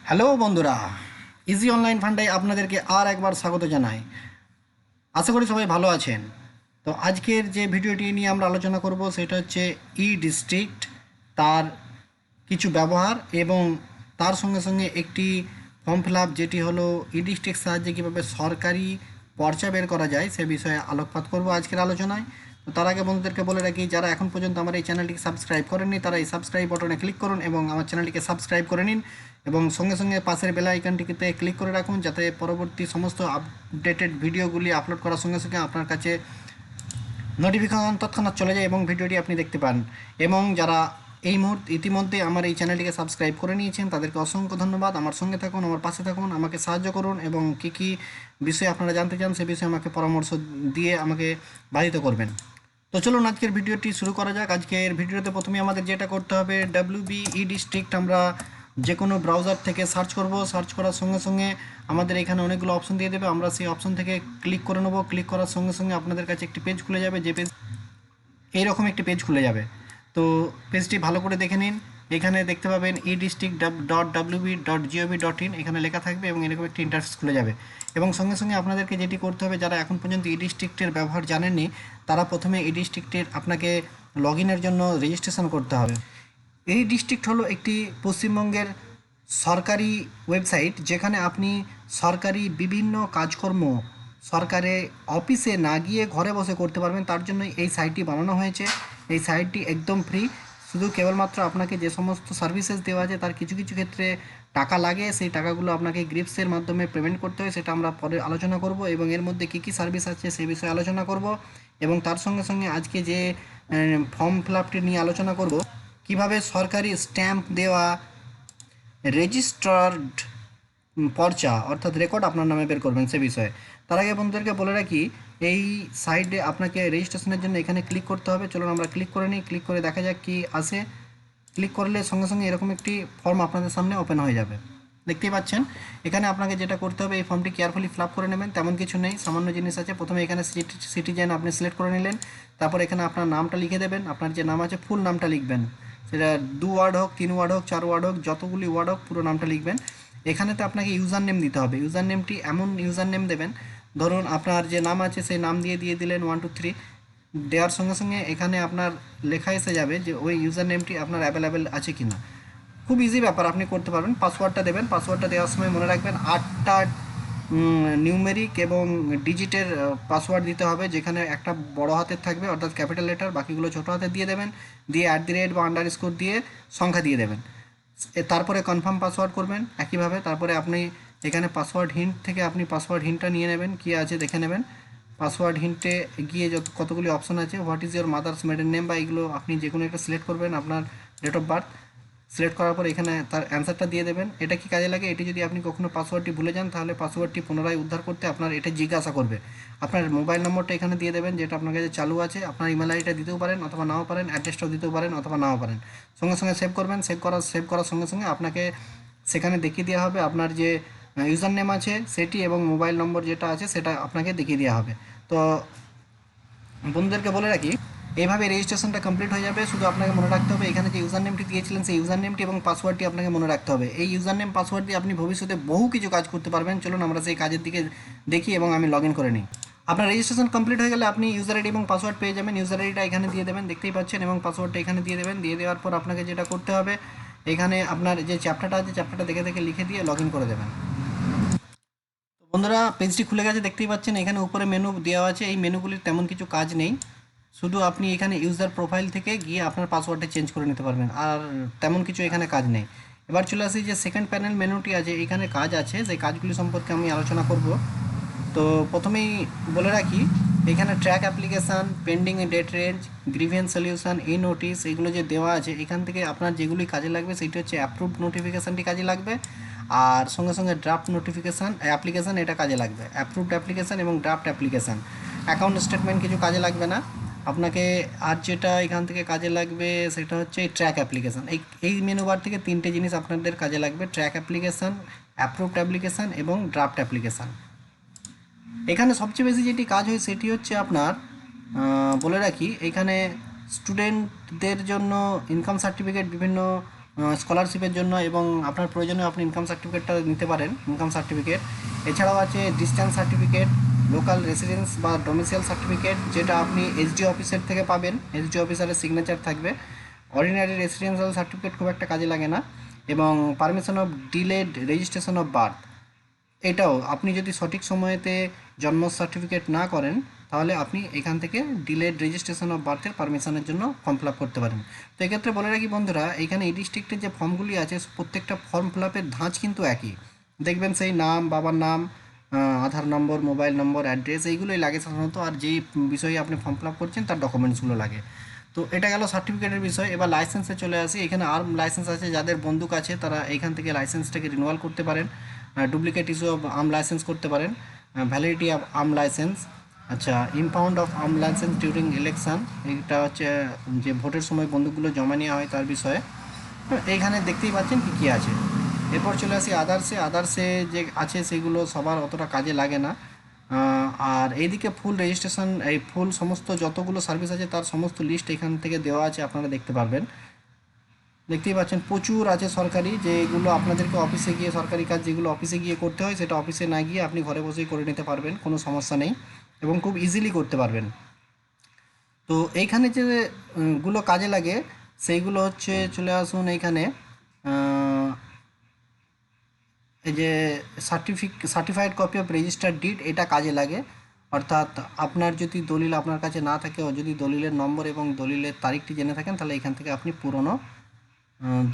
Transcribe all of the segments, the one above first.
Hello বন্ধুরা, easy online ফান্ডে আপনাদেরকে আর একবার স্বাগত জানাই। আশা করি সবাই ভালো আছেন। তো আজকের যে ভিডিওটি নিয়ে আমরা আলোচনা করব সেটা হচ্ছে ই ডিস্ট্রিক্ট, তার কিছু ব্যবহার এবং তার সঙ্গে সঙ্গে একটি ফর্ম ফিল আপ, যেটি হলো ই ডিস্ট্রিক্ট সাহায্যে কীভাবে সরকারি পর্চা বের করা যায় সে বিষয়ে আলোকপাত করব আজকের আলোচনায়। তো তার আগে বন্ধুদেরকে বলে রাখি, যারা এখন পর্যন্ত আমার এই চ্যানেলটিকে সাবস্ক্রাইব করেননি তারা এই সাবস্ক্রাইব বাটনে ক্লিক করুন এবং আমার চ্যানেলটিকে সাবস্ক্রাইব করে নিন এবং সঙ্গে সঙ্গে পাশের বেল আইকনটিতে ক্লিক করে রাখুন, যাতে পরবর্তী সমস্ত আপডেটেড ভিডিওগুলি আপলোড করার সঙ্গে সঙ্গে আপনার কাছে নোটিফিকেশন তৎক্ষণাৎ চলে যায় এবং ভিডিওটি আপনি দেখতে পান। এবং যারা এই মুহূর্তে ইতিমধ্যে আমার এই চ্যানেলটিকে সাবস্ক্রাইব করে নিয়েছেন তাদেরকে অসংখ্য ধন্যবাদ। আমার সঙ্গে থাকুন, আমার পাশে থাকুন, আমাকে সাহায্য করুন এবং কী কী বিষয়ে আপনারা জানতে চান সে বিষয়ে আমাকে পরামর্শ দিয়ে আমাকে বাধিত করবেন। তো চলুন আজকের ভিডিওটি শুরু করা যাক। আজকের ভিডিওতে প্রথমে আমাদের যেটা করতে হবে, WBE ডিস্ট্রিক্ট আমরা যে কোনো ব্রাউজার থেকে সার্চ করব। সার্চ করার সঙ্গে সঙ্গে আমাদের এখানে অনেকগুলো অপশন দিয়ে দেবে, আমরা সেই অপশন থেকে ক্লিক করে নেব। ক্লিক করার সঙ্গে সঙ্গে আপনাদের কাছে একটি পেজ খুলে যাবে, যে পেজ এইরকম একটি পেজ খুলে যাবে। তো পেজটি ভালো করে দেখে নিন। এখানে দেখতে পাবেন edistrict.wb.gov.in এখানে লেখা থাকবে এবং এরকম একটি ইন্টারফেস খুলে যাবে। এবং সঙ্গে সঙ্গে আপনাদেরকে যেটি করতে হবে, যারা এখন পর্যন্ত ই ডিস্ট্রিক্টের ব্যবহার জানেননি তারা প্রথমে ই ডিস্ট্রিক্টের আপনাকে লগ ইনের জন্য রেজিস্ট্রেশন করতে হবে। এই ডিস্ট্রিক্ট হলো একটি পশ্চিমবঙ্গের সরকারি ওয়েবসাইট, যেখানে আপনি সরকারি বিভিন্ন কাজকর্ম সরকারের অফিসে না গিয়ে ঘরে বসে করতে পারবেন। তার জন্য এই সাইটটি বানানো হয়েছে। এই সাইটটি একদম ফ্রি, শুধু কেবলমাত্র আপনাকে যে সমস্ত সার্ভিসেস দেওয়া আছে তার কিছু কিছু ক্ষেত্রে টাকা লাগে, সেই টাকাগুলো আপনাকে গ্রিপসের মাধ্যমে পেমেন্ট করতে হয়, সেটা আমরা পরে আলোচনা করব। এবং এর মধ্যে কী কী সার্ভিস আছে সেই বিষয়ে আলোচনা করব। এবং তার সঙ্গে সঙ্গে আজকে যে ফর্ম ফিল আপটি নিয়ে আলোচনা করব, কিভাবে সরকারি স্ট্যাম্প দেওয়া রেজিস্টার্ড পর্চা অর্থাৎ রেকর্ড আপনার নামে বের করবেন সে বিষয়ে। তার আগে বন্ধুদেরকে বলে রাখি, এই সাইটে আপনাকে রেজিস্ট্রেশনের জন্য এখানে ক্লিক করতে হবে। চলুন আমরা ক্লিক করে নিই। ক্লিক করে দেখা যাক কী আসে। ক্লিক করলে সঙ্গে সঙ্গে এরকম একটি ফর্ম আপনাদের সামনে ওপেন হয়ে যাবে, দেখতেই পাচ্ছেন। এখানে আপনাকে যেটা করতে হবে, এই ফর্মটি কেয়ারফুলি ফিল আপ করে নেবেন। তেমন কিছু নেই, সামান্য জিনিস আছে। প্রথমে এখানে সিটিজেন আপনি সিলেক্ট করে নিলেন। তারপর এখানে আপনার নামটা লিখে দেবেন, আপনার যে নাম আছে ফুল নামটা লিখবেন। সেটা 2 ওয়ার্ড হোক, 3 ওয়ার্ড হোক, 4 ওয়ার্ড হোক, যতগুলি ওয়ার্ড হোক পুরো নামটা লিখবেন। এখানেতে আপনাকে ইউজার নেম দিতে হবে। ইউজার নেমটি এমন ইউজার নেম দেবেন, ধরুন আপনার যে নাম আছে সেই নাম দিয়ে দিলেন 1 2 3। দেওয়ার সঙ্গে সঙ্গে এখানে আপনার লেখা এসে যাবে যে ওই ইউজার নেমটি আপনার অ্যাভেলেবেল আছে কি না। খুব ইজি ব্যাপার, আপনি করতে পারবেন। পাসওয়ার্ডটা দেবেন। পাসওয়ার্ডটা দেওয়ার সময় মনে রাখবেন 8টা নিউমেরিক এবং ডিজিটের পাসওয়ার্ড দিতে হবে, যেখানে একটা বড় হাতের থাকবে অর্থাৎ ক্যাপিটাল লেটার, বাকিগুলো ছোটো হাতে দিয়ে দেবেন। দিয়ে @ বা আন্ডারস্কোর দিয়ে সংখ্যা দিয়ে দেবেন। তারপরে কনফার্ম পাসওয়ার্ড করবেন একইভাবে। তারপরে আপনি এখানে পাসওয়ার্ড হিন্ট থেকে আপনি পাসওয়ার্ড হিন্টটা নিয়ে নেবেন, কী আছে দেখে নেবেন। পাসওয়ার্ড হিন্টে গিয়ে কতগুলি অপশন আছে, what is your mother's maiden name বা এগুলো আপনি যে কোনো একটা সিলেক্ট করবেন। আপনার ডেট অফ বার্থ সিলেক্ট করার পর এখানে তার অ্যান্সারটা দিয়ে দেবেন। এটা কি কাজে লাগে, এটি যদি আপনি কখনো পাসওয়ার্ডটি ভুলে যান তাহলে পাসওয়ার্ডটি পুনরায় উদ্ধার করতে আপনার এটা জিজ্ঞাসা করবে। আপনার মোবাইল নম্বরটা এখানে দিয়ে দেবেন, যেটা আপনার কাছে চালু আছে। আপনার ইমেল আইডিটা দিতেও পারেন অথবা নাও পারেন, অ্যাড্রেসটাও দিতেও পারেন অথবা নাও পারেন। সঙ্গে সঙ্গে সেভ করবেন। সেভ করার সঙ্গে সঙ্গে আপনাকে সেখানে দেখিয়ে দেওয়া হবে আপনার যে ইউজার নেম আছে সেটি এবং মোবাইল নম্বর যেটা আছে সেটা আপনাকে দেখিয়ে দেওয়া হবে। তো বন্ধুদেরকে বলে রাখি, এইভাবে রেজিস্ট্রেশনটা কমপ্লিট হয়ে যাবে। শুধু আপনাকে মনে রাখতে হবে এখানে যে ইউজার নেমটি দিয়েছিলেন সেই ইউজার নেমটি এবং পাসওয়ার্ডটি আপনাকে মনে রাখতে হবে। এই ইউজার নেম পাসওয়ার্ড দিয়ে আপনি ভবিষ্যতে বহু কিছু কাজ করতে পারবেন। চলুন আমরা সেই কাজের দিকে দেখি এবং আমি লগ ইন করে নিই। আপনার রেজিস্ট্রেশন কমপ্লিট হয়ে গেলে আপনি ইউজার আইডি এবং পাসওয়ার্ড পেয়ে যাবেন। ইউজার আইডিটা এখানে দিয়ে দেবেন, দেখতেই পাচ্ছেন, এবং পাসওয়ার্ডটা এখানে দিয়ে দেবেন। দিয়ে দেওয়ার পর আপনাকে যেটা করতে হবে, এখানে আপনার যে চ্যাপ্টারটা আছে চ্যাপ্টারটা দেখে দেখে লিখে দিয়ে লগ ইন করে দেবেন। তো বন্ধুরা, পেজটি খুলে গেছে, দেখতেই পাচ্ছেন। এখানে উপরে মেনু দেওয়া আছে, এই মেনুগুলির তেমন কিছু কাজ নেই। শুধু আপনি এখানে ইউজার প্রোফাইল থেকে গিয়ে আপনার পাসওয়ার্ডটা চেঞ্জ করে নিতে পারবেন, আর তেমন কিছু এখানে কাজ নেই। এবার চলে আসি যে সেকেন্ড প্যানেল মেনুটি আছে, এখানে কাজ আছে, সেই কাজগুলি সম্পর্কে আমি আলোচনা করব। তো প্রথমেই বলে রাখি, এখানে track application, pending date range, grievance solution, e notice, এগুলো যে দেওয়া আছে এখান থেকে আপনার যেগুলি কাজে লাগবে সেটি হচ্ছে অ্যাপ্রুভড নোটিফিকেশানটি কাজে লাগবে। আর সঙ্গে সঙ্গে ড্রাফট নোটিফিকেশান অ্যাপ্লিকেশান এটা কাজে লাগবে। অ্যাপ্রুভড অ্যাপ্লিকেশান এবং ড্রাফট অ্যাপ্লিকেশান। অ্যাকাউন্ট স্টেটমেন্ট কিছু কাজে লাগবে না আপনাকে। আর যেটা এখান থেকে কাজে লাগবে সেটা হচ্ছে এই ট্র্যাক অ্যাপ্লিকেশান। এই মেনু বার থেকে 3টে জিনিস আপনাদের কাজে লাগবে: ট্র্যাক অ্যাপ্লিকেশান, অ্যাপ্রুভড অ্যাপ্লিকেশান এবং ড্রাফট অ্যাপ্লিকেশান। এখানে সবচেয়ে বেশি যেটি কাজ হয় সেটি হচ্ছে আপনার বলে রাখি, এখানে স্টুডেন্টদের জন্য ইনকাম সার্টিফিকেট, বিভিন্ন স্কলারশিপের জন্য এবং আপনার প্রয়োজনে আপনি ইনকাম সার্টিফিকেটটা নিতে পারেন, ইনকাম সার্টিফিকেট। এছাড়াও আছে ডিস্টেন্স সার্টিফিকেট, লোকাল রেসিডেন্স বা ডোমিসাইল সার্টিফিকেট, যেটা আপনি এসডি অফিসের থেকে পাবেন, এসডি অফিসারের সিগনেচার থাকবে। অর্ডিনারি রেসিডেন্সিয়াল সার্টিফিকেট খুব একটা কাজে লাগে না। এবং permission of delayed registration of birth, এটাও আপনি যদি সঠিক সময়েতে জন্ম সার্টিফিকেট না করেন তাহলে আপনি এখান থেকে ডিলেড রেজিস্ট্রেশন অফ বার্থের পারমিশনের জন্য ফর্ম ফিল আপ করতে পারেন। তো এক্ষেত্রে বলে রাখি বন্ধুরা, এখানে এই ডিস্ট্রিক্টের যে ফর্মগুলি আছে প্রত্যেকটা ফর্ম ফিল আপের ধাঁচ কিন্তু একই। দেখবেন সেই নাম, বাবার নাম, আধার নম্বর, মোবাইল নম্বর, অ্যাড্রেস, এইগুলোই লাগে সাধারণত। আর যেই বিষয়ে আপনি ফর্ম ফিল আপ করছেন তার ডকুমেন্টসগুলো লাগে। তো এটা গেল সার্টিফিকেটের বিষয়। এবার লাইসেন্সে চলে আসি। এখানে আর্ম লাইসেন্স আছে, যাদের বন্দুক আছে তারা এইখান থেকে লাইসেন্সটাকে রিনিউয়াল করতে পারেন, duplicate issue of arm licence করতে পারেন, ভ্যালিডিটি অফ আর্ম লাইসেন্স। আচ্ছা, impound of arm licence during election, এটা হচ্ছে যে ভোটের সময় বন্দুকগুলো জমা নেওয়া হয় তার বিষয়ে। এইখানে দেখতেই পাচ্ছেন কী কী আছে। এরপর চলে আসি আদার্সে। আদার্সে যে আছে সেগুলো সবার অতটা কাজে লাগে না। আর এইদিকে ফুল রেজিস্ট্রেশন, এই ফুল সমস্ত যতগুলো সার্ভিস আছে তার সমস্ত লিস্ট এখান থেকে দেওয়া আছে, আপনারা দেখতে পারবেন। দেখতেই পাচ্ছেন প্রচুর আছে সরকারি, যেগুলো আপনাদেরকে অফিসে গিয়ে, সরকারি কাজ যেগুলো অফিসে গিয়ে করতে হয় সেটা অফিসে না গিয়ে আপনি ঘরে বসেই করে নিতে পারবেন, কোনো সমস্যা নেই এবং খুব ইজিলি করতে পারবেন। তো এইখানে যে গুলো কাজে লাগে সেইগুলো হচ্ছে, চলে আসুন এইখানে। এই যে certified copy of registered did, এটা কাজে লাগে। অর্থাৎ আপনার যদি দলিল আপনার কাছে না থাকে, ও যদি দলিলের নম্বর এবং দলিলের তারিখটি জেনে থাকেন তাহলে এখান থেকে আপনি পুরনো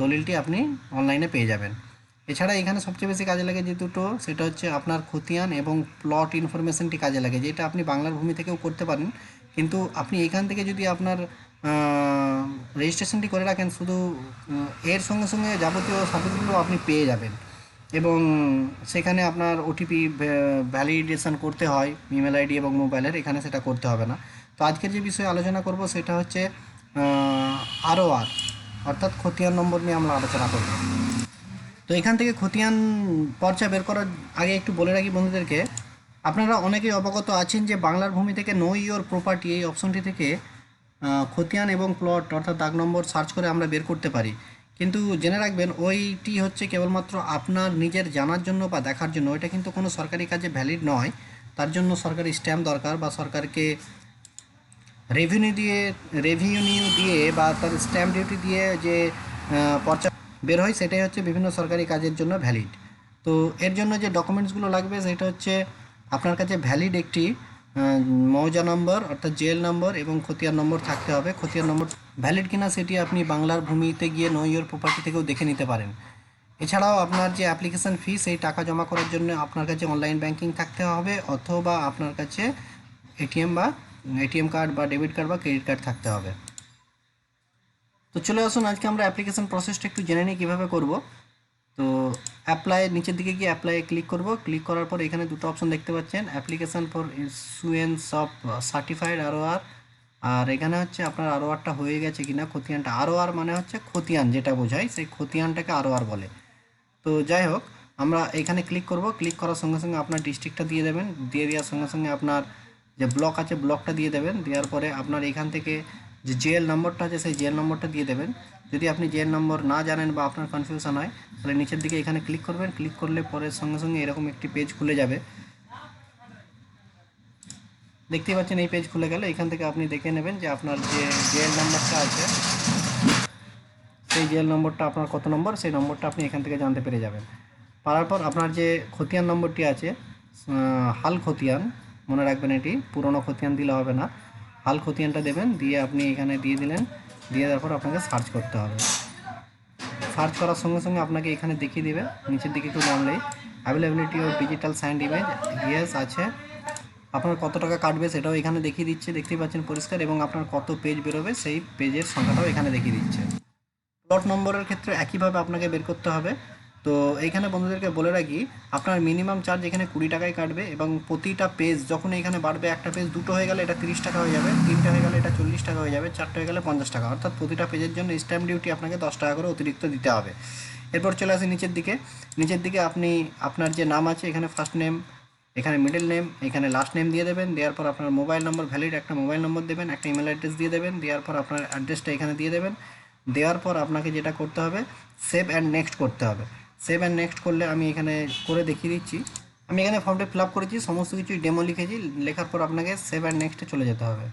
দলিলটি আপনি অনলাইনে পেয়ে যাবেন। এছাড়া এখানে সবচেয়ে বেশি কাজে লাগে যে দুটো, সেটা হচ্ছে আপনার খতিয়ান এবং প্লট ইনফরমেশনটি কাজে লাগে, যেটা আপনি বাংলার ভূমি থেকেও করতে পারেন। কিন্তু আপনি এখান থেকে যদি আপনার রেজিস্ট্রেশনটি করে রাখেন, শুধু এর সঙ্গে সঙ্গে যাবতীয় সার্ভিসগুলো আপনি পেয়ে যাবেন। এবং সেখানে আপনার ওটিপি ভ্যালিডেশন করতে হয়, ইমেল আইডি এবং মোবাইলের, এখানে সেটা করতে হবে না। তো আজকের যে বিষয়ে আলোচনা করব সেটা হচ্ছে আরওআর, অর্থাৎ খতিয়ান নম্বর নিয়ে আমরা আলোচনা করব। তো এখান থেকে খতিয়ান পর্চা বের করার আগে একটু বলে রাখি বন্ধুদেরকে, আপনারা অনেকেই অবগত আছেন যে বাংলার ভূমি থেকে নো ইওর প্রপার্টি এই অপশনটি থেকে খতিয়ান এবং প্লট অর্থাৎ দাগ নম্বর সার্চ করে আমরা বের করতে পারি। কিন্তু জেনে রাখবেন ওইটি হচ্ছে কেবলমাত্র আপনার নিজের জানার জন্য বা দেখার জন্য, এটা কিন্তু কোনো সরকারি কাজে ভ্যালিড নয়। তার জন্য সরকারি স্ট্যাম্প দরকার, বা সরকারকে রেভিনিউ দিয়ে বা তার স্ট্যাম্প ডিউটি দিয়ে যে পর্চা বের হয় সেটাই হচ্ছে বিভিন্ন সরকারি কাজের জন্য ভ্যালিড। তো এর জন্য যে ডকুমেন্টসগুলো লাগবে সেটা হচ্ছে আপনার কাছে ভ্যালিড একটি মৌজা নম্বর অর্থাৎ জেএল নম্বর এবং খতিয়ান নম্বর থাকতে হবে। খতিয়ান নম্বর ভ্যালিড কিনা সেটি আপনি বাংলার ভূমিতে গিয়ে নো ইওর প্রপার্টি থেকেও দেখে নিতে পারেন। এছাড়াও আপনার যে অ্যাপ্লিকেশন ফি, সেই টাকা জমা করার জন্য আপনার কাছে অনলাইন ব্যাংকিং থাকতে হবে, অথবা আপনার কাছে এটিএম কার্ড বা ডেবিট কার্ড বা ক্রেডিট কার্ড থাকতে হবে। তো চলে আসুন আজকে আমরা অ্যাপ্লিকেশন প্রসেসটা একটু জেনে নিই কীভাবে করব। তো অ্যাপ্লাই, নিচের দিকে গিয়ে অ্যাপ্লাইয়ে ক্লিক করব। ক্লিক করার পর এখানে দুটো অপশন দেখতে পাচ্ছেন, application for issuance of certified ROR, আর এখানে হচ্ছে আপনার আরওআরটা হয়ে গেছে কিনা, খতিয়ানটা। আরওআর মানে হচ্ছে খতিয়ান, যেটা বোঝায় সেই খতিয়ানটাকে আরওআর বলে। তো যাই হোক, আমরা এখানে ক্লিক করব। ক্লিক করার সঙ্গে সঙ্গে আপনার ডিস্ট্রিক্টটা দিয়ে দেবেন, দিয়ে দেওয়ার সঙ্গে সঙ্গে আপনার যে ব্লক আছে ব্লকটা দিয়ে দেবেন। দেওয়ার পরে আপনার এখান থেকে যে জেএল নম্বরটা আছে সেই জেএল নম্বরটা দিয়ে দেবেন। যদি আপনি জেএল নম্বর না জানেন বা আপনার কনফিউশন হয় তাহলে নিচের দিকে এখানে ক্লিক করবেন। ক্লিক করলে পরে সঙ্গে সঙ্গে এরকম একটি পেজ খুলে যাবে। দেখতেই পাচ্ছেন এই পেজ খুলে গেল। এখান থেকে আপনি দেখে নেবেন যে আপনার যে জেএল নম্বরটা আছে সেই জেএল নম্বরটা আপনার কত নম্বর, সেই নম্বরটা আপনি এখান থেকে জানতে পেরে যাবেন। পারার পর আপনার যে খতিয়ান নম্বরটি আছে, হাল খতিয়ান, মনে রাখবেন এটি পুরনো খতিয়ান দিলে হবে না, হাল খতিয়ানটা দেবেন। দিয়ে আপনি এখানে দিয়ে দিলেন, দিয়ে দেওয়ার পর আপনাকে সার্চ করতে হবে। সার্চ করার সঙ্গে সঙ্গে আপনাকে এখানে দেখিয়ে দেবে, নিচের দিকে একটু নামলেই availability of digital signed image, yes আছে। আপনার কত টাকা কাটবে সেটাও এখানে দেখিয়ে দিচ্ছে, দেখতেই পাচ্ছেন পরিষ্কার। এবং আপনার কত পেজ বেরোবে সেই পেজের সংখ্যাটাও এখানে দেখিয়ে দিচ্ছে। প্লট নম্বরের ক্ষেত্রে একইভাবে আপনাকে বের করতে হবে। তো এইখানে বন্ধুদেরকে বলে রাখি, আপনার মিনিমাম চার্জ এখানে 20 টাকায় কাটবে, এবং প্রতিটা পেজ যখন এখানে বাড়বে, একটা পেজ দুটো হয়ে গেলে এটা 30 টাকা হয়ে যাবে, তিনটে হয়ে গেলে এটা 40 টাকা হয়ে যাবে, চারটে হয়ে গেলে 50 টাকা, অর্থাৎ প্রতিটা পেজের জন্য স্ট্যাম্প ডিউটি আপনাকে 10 টাকা করে অতিরিক্ত দিতে হবে। এরপর চলে আসি নিচের দিকে। নিচের দিকে আপনি আপনার যে নাম আছে এখানে ফার্স্ট নেম, এখানে মিডল নেম, এখানে লাস্ট নেম দিয়ে দেবেন। দেওয়ার পর আপনার মোবাইল নম্বর, ভ্যালিড একটা মোবাইল নম্বর দেবেন, একটা ইমেল অ্যাড্রেস দিয়ে দেবেন। দেওয়ার পর আপনার অ্যাড্রেসটা এখানে দিয়ে দেবেন। দেওয়ার পর আপনাকে যেটা করতে হবে, সেভ অ্যান্ড নেক্সট করতে হবে। সেভ অ্যান্ড নেক্সট করলে আমি এখানে করে দেখিয়ে দিচ্ছি। আমি এখানে ফর্মটা ফিল আপ করেছি, সমস্ত কিছুই ডেমো লিখেছি, লেখার পর আপনাকে সেভ অ্যান্ড নেক্সটে চলে যেতে হবে।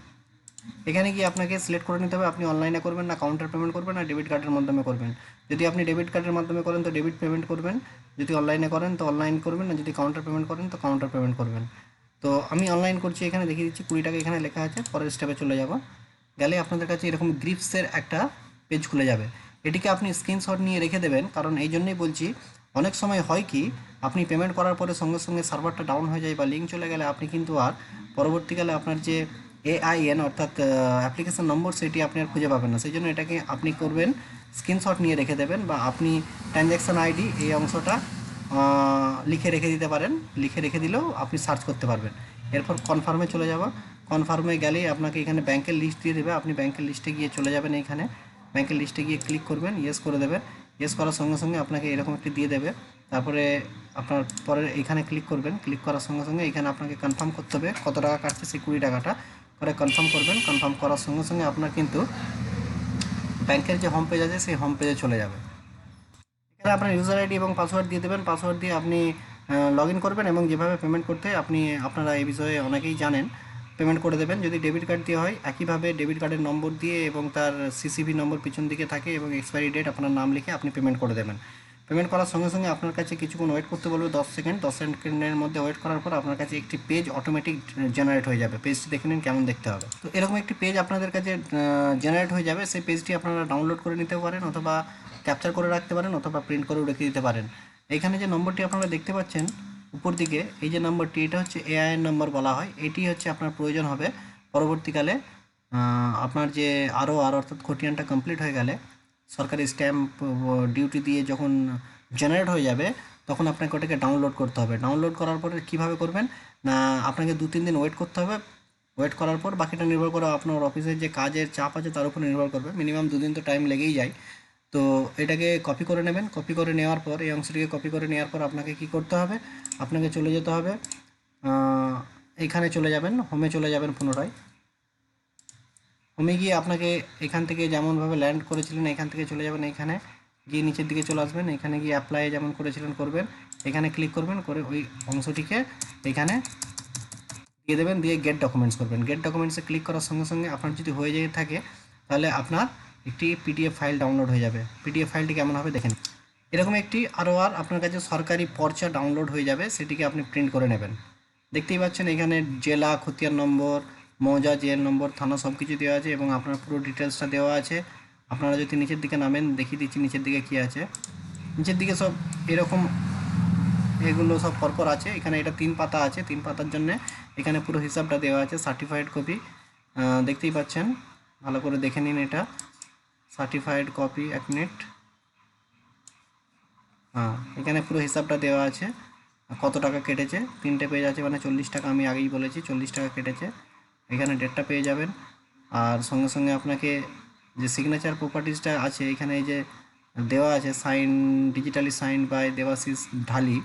এখানে গিয়ে আপনাকে সিলেক্ট করে নিতে হবে আপনি অনলাইনে করবেন না কাউন্টার পেমেন্ট করবেন না ডেবিট কার্ডের মাধ্যমে করবেন। যদি আপনি ডেবিট কার্ডের মাধ্যমে করেন তো ডেবিট পেমেন্ট করবেন, যদি অনলাইনে করেন তো অনলাইন করবেন, না যদি কাউন্টার পেমেন্ট করেন তো কাউন্টার পেমেন্ট করবেন। তো আমি অনলাইন করছি, এখানে দেখিয়ে দিচ্ছি 20 টাকা এখানে লেখা আছে। পরের স্টেপে চলে যাব, গেলে আপনাদের কাছে এরকম গ্রিপসের একটা পেজ খুলে যাবে। এটিকে আপনি স্ক্রিনশট নিয়ে রেখে দেবেন, কারণ এই জন্যই বলছি অনেক সময় হয় কি আপনি পেমেন্ট করার পরে সঙ্গে সঙ্গে সার্ভারটা ডাউন হয়ে যায় বা লিঙ্ক চলে গেলে আপনি কিন্তু আর পরবর্তীকালে আপনার যে AIN অর্থাৎ অ্যাপ্লিকেশন নম্বর সেটি আপনি আর খুঁজে পাবেন না। সেই জন্য এটাকে আপনি করবেন স্ক্রিনশট নিয়ে রেখে দেবেন, বা আপনি ট্রানজ্যাকশান আইডি এই অংশটা লিখে রেখে দিতে পারেন। লিখে রেখে দিলেও আপনি সার্চ করতে পারবেন। এরপর কনফার্মে চলে যাব। কনফার্মে গেলেই আপনাকে এখানে ব্যাংকের লিস্ট দিয়ে দেবে, আপনি ব্যাংকের লিস্টে গিয়ে চলে যাবেন। এইখানে ব্যাংকের লিস্টে গিয়ে ক্লিক করবেন, ইয়েস করে দেবেন। ইয়েস করার সঙ্গে সঙ্গে আপনাকে এরকম একটি দিয়ে দেবে। তারপরে আপনার পরে এইখানে ক্লিক করবেন, ক্লিক করার সঙ্গে সঙ্গে এখানে আপনাকে কনফার্ম করতে হবে কত টাকা কাটছে, সেই 20 টাকাটা করে কনফার্ম করবেন। কনফার্ম করার সঙ্গে সঙ্গে আপনার কিন্তু ব্যাংকের যে হোম পেজ আছে সেই হোম পেজে চলে যাবে। এখানে আপনার ইউজার আইডি এবং পাসওয়ার্ড দিয়ে দেবেন। পাসওয়ার্ড দিয়ে আপনি লগ ইন করবেন এবং যেভাবে পেমেন্ট করতে হয় আপনারা এই বিষয়ে অনেকেই জানেন, পেমেন্ট করে দেবেন। যদি ডেবিট কার্ড দিয়ে হয় একইভাবে ডেবিট কার্ডের নম্বর দিয়ে এবং তার CCV নম্বর পিছন দিকে থাকে এবং এক্সপায়ারি ডেট আপনার নাম লিখে আপনি পেমেন্ট করে দেবেন। পেমেন্ট করার সঙ্গে সঙ্গে আপনার কাছে কিছুক্ষণ ওয়েট করতে বলবে, 10 সেকেন্ড। 10 সেকেন্ডের মধ্যে ওয়েট করার পর আপনার কাছে একটি পেজ অটোমেটিক জেনারেট হয়ে যাবে। পেজটি দেখে নিন কেমন দেখতে হবে। তো এরকম একটি পেজ আপনাদের কাছে জেনারেট হয়ে যাবে। সেই পেজটি আপনারা ডাউনলোড করে নিতে পারেন, অথবা ক্যাপচার করে রাখতে পারেন, অথবা প্রিন্ট করেও রেখে দিতে পারেন। এখানে যে নম্বরটি আপনারা দেখতে পাচ্ছেন উপর দিকে, এই যে নম্বরটি, এটা হচ্ছে AIN নম্বর বলা হয়। এটি হচ্ছে আপনার প্রয়োজন হবে পরবর্তীকালে আপনার যে আর অর্থাৎ খতিয়ানটা কমপ্লিট হয়ে গেলে, সরকারি স্ট্যাম্প ডিউটি দিয়ে যখন জেনারেট হয়ে যাবে তখন আপনাকে ওটাকে ডাউনলোড করতে হবে। ডাউনলোড করার পরে কীভাবে করবেন না, আপনাকে 2-3 দিন ওয়েট করতে হবে। ওয়েট করার পর বাকিটা নির্ভর করে আপনার অফিসের যে কাজের চাপ আছে তার উপর নির্ভর করবে। মিনিমাম 2 দিন তো টাইম লেগেই যায়। তো এটাকে কপি করে নেবেন। কপি করে নেওয়ার পর এই অংশটিকে কপি করে নেওয়ার পর আপনাকে কি করতে হবে, আপনাকে চলে যেতে হবে এইখানে চলে যাবেন, হোমে চলে যাবেন পুনরায়। হোমে গিয়ে আপনাকে এখান থেকে যেমনভাবে ল্যান্ড করেছিলেন এখান থেকে চলে যাবেন, এখানে গিয়ে নিচের দিকে চলে আসবেন। এখানে গিয়ে অ্যাপ্লাই যেমন করেছিলেন করবেন, এখানে ক্লিক করবেন, করে ওই অংশটিকে এখানে দিয়ে দেবেন, দিয়ে গেট ডকুমেন্টস করবেন। গেট ডকুমেন্টসে ক্লিক করার সঙ্গে সঙ্গে আপনার যদি হয়ে যেয়ে থাকে তাহলে আপনার একটি PDF ফাইল ডাউনলোড হয়ে যাবে। PDF ফাইলটি কেমন হবে দেখেন। এরকম একটি আর আপনার কাছে সরকারি পর্চা ডাউনলোড হয়ে যাবে, সেটিকে আপনি প্রিন্ট করে নেবেন। দেখতেই পাচ্ছেন এখানে জেলা, খতিয়ান নম্বর, মৌজা, জেল নম্বর, থানা সব কিছু দেওয়া আছে এবং আপনার পুরো ডিটেলসটা দেওয়া আছে। আপনারা যদি নিচের দিকে নামেন, দেখিয়ে দিচ্ছি নিচের দিকে কী আছে। নিচের দিকে সব এরকম এগুলো সব পরপর আছে। এখানে এটা 3 পাতা আছে, 3 পাতার জন্যে এখানে পুরো হিসাবটা দেওয়া আছে। সার্টিফাইড কপি দেখতেই পাচ্ছেন, ভালো করে দেখে নিন এটা। Certified copy, 1 minute. এখানে পুরো হিসাবটা দেওয়া আছে, কত টাকা কেটেছে। 3টে পেজ আছে, মানে 40 টাকা, আমি আগেই বলেছি 40 টাকা কেটেছে। এখানে ডেটটা পেয়ে যাবেন। আর সঙ্গে সঙ্গে আপনাকে যে সিগনেচার প্রপার্টিসটা আছে এখানে এই যে দেওয়া আছে, sign, digitally sign by Debashis Dhali,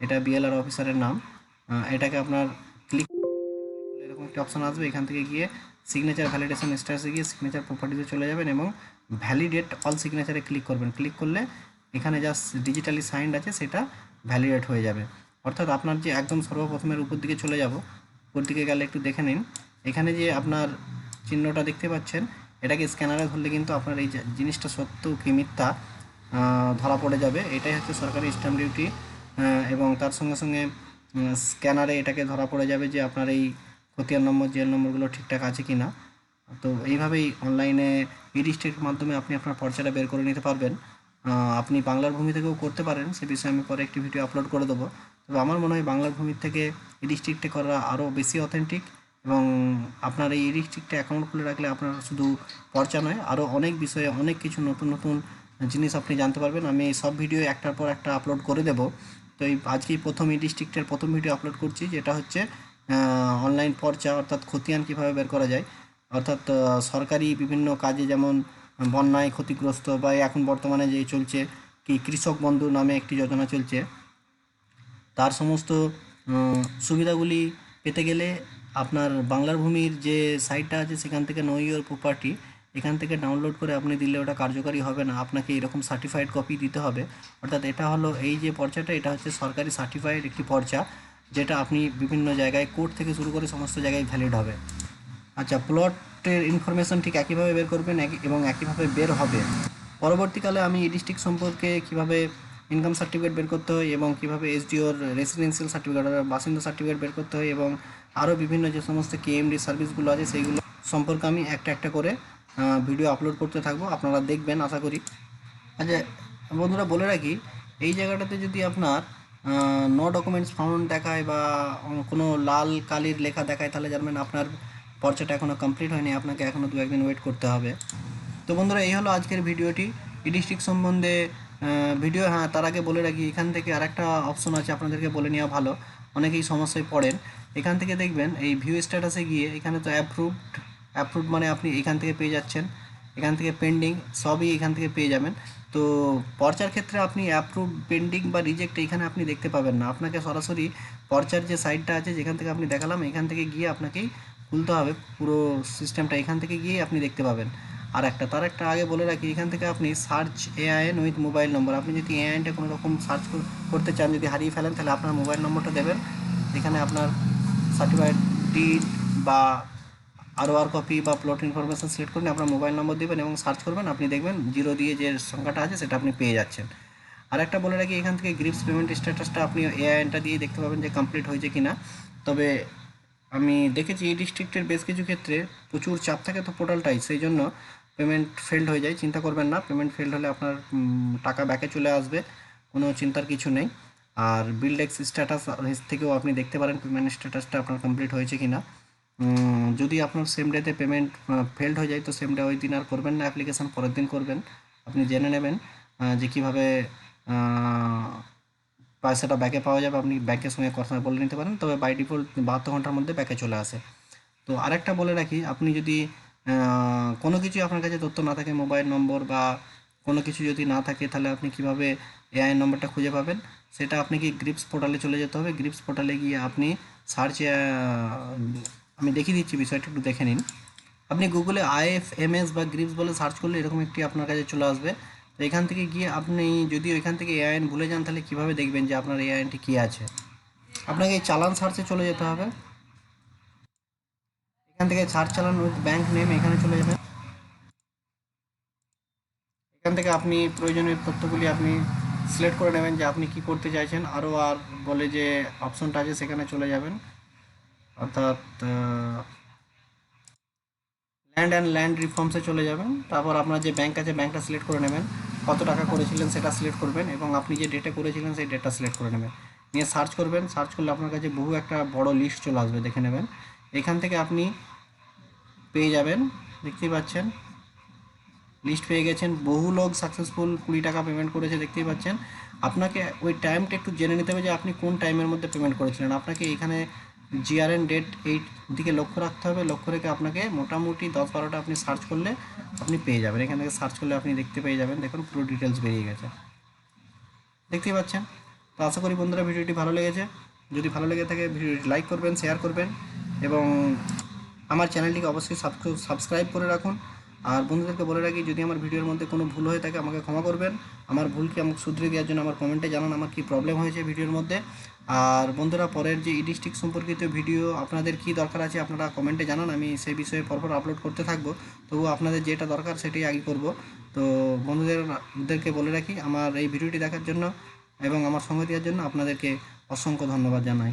এটা BLR অফিসারের নাম। এটাকে আপনার ক্লিক এরকম একটি অপশান আসবে, এখান থেকে গিয়ে সিগনেচার ভ্যালিডেশন স্ট্যাটাসে গিয়ে সিগনেচার প্রপার্টিসে চলে যাবেন এবং ভ্যালিডেট অল সিগনেচারে ক্লিক করবেন। ক্লিক করলে এখানে যা ডিজিটালি সাইন্ড আছে সেটা ভ্যালিডেট হয়ে যাবে। অর্থাৎ আপনার যে একদম সর্বপ্রথমের উপর দিকে চলে যাব, উপর দিকে গেলে একটু দেখে নিন, এখানে যে আপনার চিহ্নটা দেখতে পাচ্ছেন, এটাকে স্ক্যানারে ধরলে কিন্তু আপনার এই জিনিসটা সত্য কি মিথ্যা ধরা পড়ে যাবে। এটাই হচ্ছে সরকারি স্ট্যাম্প ডিউটি। এবং তার সঙ্গে সঙ্গে স্ক্যানারে এটাকে ধরা পড়ে যাবে যে আপনার এই খতিয়ান নম্বর, জেল নম্বরগুলো ঠিকঠাক আছে কি না। তো এইভাবেই অনলাইনে ই-ডিস্ট্রিক্টের মাধ্যমে আপনি আপনার পর্চাটা বের করে নিতে পারবেন। আপনি বাংলার ভূমি থেকেও করতে পারেন, সে বিষয়ে আমি পরে একটি ভিডিও আপলোড করে দেবো। তবে আমার মনে হয় বাংলার ভূমির থেকে ই-ডিস্ট্রিক্টে করা আরও বেশি অথেন্টিক, এবং আপনার এই ই-ডিস্ট্রিক্টে অ্যাকাউন্ট খুলে রাখলে আপনার শুধু পর্চা নয়, আরও অনেক বিষয়ে অনেক কিছু নতুন নতুন জিনিস আপনি জানতে পারবেন। আমি এই সব ভিডিও একটার পর একটা আপলোড করে দেবো। তো এই আজকেই প্রথম ই-ডিস্ট্রিক্টের প্রথম ভিডিও আপলোড করছি, যেটা হচ্ছে অনলাইন পর্চা অর্থাৎ খতিয়ান কীভাবে বের করা যায়। অর্থাৎ সরকারি বিভিন্ন কাজে, যেমন বন্যায় ক্ষতিগ্রস্ত বা এখন বর্তমানে যে চলছে কি কৃষক বন্ধু নামে একটি যোজনা চলছে, তার সমস্ত সুবিধাগুলি পেতে গেলে আপনার বাংলার ভূমির যে সাইটটা আছে সেখান থেকে নো ইওর প্রপার্টি এখান থেকে ডাউনলোড করে আপনি দিলে ওটা কার্যকারী হবে না, আপনাকে এরকম সার্টিফাইড কপি দিতে হবে। অর্থাৎ এটা হলো এই যে পর্চাটা, এটা হচ্ছে সরকারি সার্টিফাইড একটি পর্চা, যেটা আপনি বিভিন্ন জায়গায় কোর্ট থেকে শুরু করে সমস্ত জায়গায় ভ্যালিড হবে। আচ্ছা, প্লটের ইনফরমেশন ঠিক একইভাবে বের করবেন এবং একইভাবে বের হবে। পরবর্তীকালে আমি ই ডিস্ট্রিক্ট সম্পর্কে কীভাবে ইনকাম সার্টিফিকেট বের করতে হয় এবং কীভাবে এসডিওর রেসিডেন্সিয়াল সার্টিফিকেট অর্থাৎ বাসিন্দা সার্টিফিকেট বের করতে হয় এবং আরও বিভিন্ন যে সমস্ত কেএমডি সার্ভিসগুলো আছে সেইগুলো সম্পর্কে আমি একটা একটা করে ভিডিও আপলোড করতে থাকবো, আপনারা দেখবেন আশা করি। আচ্ছা বন্ধুরা, বলে রাখি, এই জায়গাটাতে যদি আপনার নো ডকুমেন্টস ফাউন্ড দেখায় বা কোনো লাল কালির লেখা দেখায়, তাহলে জানবেন আপনার পর্চাটা এখনও কমপ্লিট হয়নি, আপনাকে এখনও 2-1 দিন ওয়েট করতে হবে। তো বন্ধুরা, এই হলো আজকের ভিডিওটি ই ডিস্ট্রিক্ট সম্বন্ধে ভিডিও। হ্যাঁ, তার আগে বলে রাখি, এখান থেকে আরেকটা অপশন আছে, আপনাদেরকে বলে নেওয়া ভালো, অনেকেই সমস্যায় পড়েন। এখান থেকে দেখবেন এই ভিউ স্ট্যাটাসে গিয়ে এখানে তো অ্যাপ্রুভড মানে আপনি এখান থেকে পেয়ে যাচ্ছেন, এখান থেকে পেন্ডিং সবই এখান থেকে পেয়ে যাবেন। তো পর্চার ক্ষেত্রে আপনি অ্যাপ্রুভ, পেন্ডিং বা রিজেক্ট এখানে আপনি দেখতে পাবেন না, আপনাকে সরাসরি পর্চার যে সাইটটা আছে যেখান থেকে আপনি দেখালাম, এখান থেকে গিয়ে আপনাকেই খুলতে হবে পুরো সিস্টেমটা, এখান থেকে গিয়ে আপনি দেখতে পাবেন। আর তার একটা আগে বলে রাখি, এখান থেকে আপনি সার্চ এআইএন উইথ মোবাইল নম্বর, আপনি যদি এআইএনটা কোনো রকম সার্চ করতে চান, যদি হারিয়ে ফেলেন, তাহলে আপনার মোবাইল নম্বরটা দেবেন, এখানে আপনার সার্টিফাইড ডিড বা আর কপি বা প্লট ইনফরমেশন সিলেক্ট করে আপনার মোবাইল নম্বর দেবেন এবং সার্চ করবেন, আপনি দেখবেন 0 দিয়ে যে সংখ্যাটা আছে সেটা আপনি পেয়ে যাচ্ছেন। আর একটা বলে রাখি, এখান থেকে গ্রিপস পেমেন্ট স্ট্যাটাসটা আপনি এআইএনটা দিয়ে দেখতে পাবেন যে কমপ্লিট হয়েছে কিনা। তবে আমি দেখেছি এই ডিস্ট্রিক্টের বেশ কিছু ক্ষেত্রে প্রচুর চাপ থাকে তো পোর্টালটাই, সেই জন্য পেমেন্ট ফেল্ড হয়ে যায়। চিন্তা করবেন না, পেমেন্ট ফেল্ড হলে আপনার টাকা ব্যাকে চলে আসবে, কোনো চিন্তার কিছু নেই। আর বিলডেক্স স্ট্যাটাস থেকেও আপনি দেখতে পারেন পেমেন্ট স্ট্যাটাসটা আপনার কমপ্লিট হয়েছে কিনা। যদি আপনার সেম ডেতে পেমেন্ট ফেল্ড হয়ে যায়, তো সেম ডে ওই দিন আর করবেন না অ্যাপ্লিকেশান, পরের দিন করবেন। আপনি জেনে নেবেন যে কীভাবে পয়সাটা ব্যাকে পাওয়া যাবে, আপনি ব্যাংকের সঙ্গে কথা বলে নিতে পারেন, তবে বাই ডিফল্ট 72 ঘন্টার মধ্যে ব্যাকে চলে আসে। তো আরেকটা বলে রাখি, আপনি যদি কোনো কিছু আপনার কাছে তথ্য না থাকে, মোবাইল নম্বর বা কোনো কিছু যদি না থাকে, তাহলে আপনি কীভাবে এআই নম্বরটা খুঁজে পাবেন, সেটা আপনাকে গ্রিপস পোর্টালে চলে যেতে হবে। গ্রিপস পোর্টালে গিয়ে আপনি সার্চে, আমি দেখিয়ে দিচ্ছি বিষয়টা, একটু দেখে নিন। আপনি গুগলে আইএফএমএস বা গ্রিপস বলে সার্চ করলে এরকম একটি আপনার কাছে চলে আসবে। তো এখান থেকে গিয়ে আপনি যদি ওইখান থেকে এআইএন ভুলে যান, তাহলে কীভাবে দেখবেন যে আপনার এআইএনটি কী আছে, আপনাকে এই চালান সার্চে চলে যেতে হবে। এখান থেকে সার্চ চালান উইথ ব্যাংক নেম, এখানে চলে যাবেন। এখান থেকে আপনি প্রয়োজনীয় তথ্যগুলি আপনি সিলেক্ট করে নেবেন যে আপনি কি করতে চাইছেন। আর বলে যে অপশনটা আছে সেখানে চলে যাবেন, অর্থাৎ ল্যান্ড রিফর্মসে চলে যাবেন। তারপর আপনার যে ব্যাংক আছে ব্যাংকটা সিলেক্ট করে নেবেন, কত টাকা করেছিলেন সেটা সিলেক্ট করবেন এবং আপনি যে ডেটে করেছিলেন সেই ডেটটা সিলেক্ট করে নেবেন, নিয়ে সার্চ করবেন। সার্চ করলে আপনার কাছে বহু একটা বড় লিস্ট চলে আসবে, দেখে নেবেন। এখান থেকে আপনি পেয়ে যাবেন, দেখতেই পাচ্ছেন লিস্ট পেয়ে গেছেন, বহু লোক সাকসেসফুল 20 টাকা পেমেন্ট করেছে, দেখতেই পাচ্ছেন। আপনাকে ওই টাইমটা একটু জেনে নিতে হবে যে আপনি কোন টাইমের মধ্যে পেমেন্ট করেছিলেন। আপনাকে এখানে জিআরএন ডেট এই দিকে লক্ষ্য রাখতে হবে, লক্ষ্য রেখে আপনাকে মোটামুটি 10-12টা আপনি সার্চ করলে আপনি পেয়ে যাবেন। এখান থেকে সার্চ করলে আপনি দেখতে পেয়ে যাবেন, দেখুন পুরো ডিটেলস বেরিয়ে গেছে, দেখতেই পাচ্ছেন। তো আশা করি বন্ধুরা ভিডিওটি ভালো লেগেছে, যদি ভালো লেগে থাকে ভিডিওটি লাইক করবেন, শেয়ার করবেন এবং আমার চ্যানেলটিকে অবশ্যই সাবস্ক্রাইব করে রাখুন। আর বন্ধুদেরকে বলে রাখি, যদি আমার ভিডিওর মধ্যে কোনো ভুল হয়ে থাকে আমাকে ক্ষমা করবেন, আমার ভুলকে আমাকে শুধরে দেওয়ার জন্য আমার কমেন্টে জানান আমার কী প্রবলেম হয়েছে ভিডিওর মধ্যে। আর বন্ধুরা, পরের যে ই ডিস্ট্রিক্ট সম্পর্কিত ভিডিও আপনাদের কী দরকার আছে আপনারা কমেন্টে জানান, আমি সেই বিষয়ে পরপর আপলোড করতে থাকবো। তবু আপনাদের যেটা দরকার সেটাই আগে করব। তো বন্ধুদেরকে বলে রাখি, আমার এই ভিডিওটি দেখার জন্য এবং আমার সঙ্গে দেওয়ার জন্য আপনাদেরকে অসংখ্য ধন্যবাদ জানাই।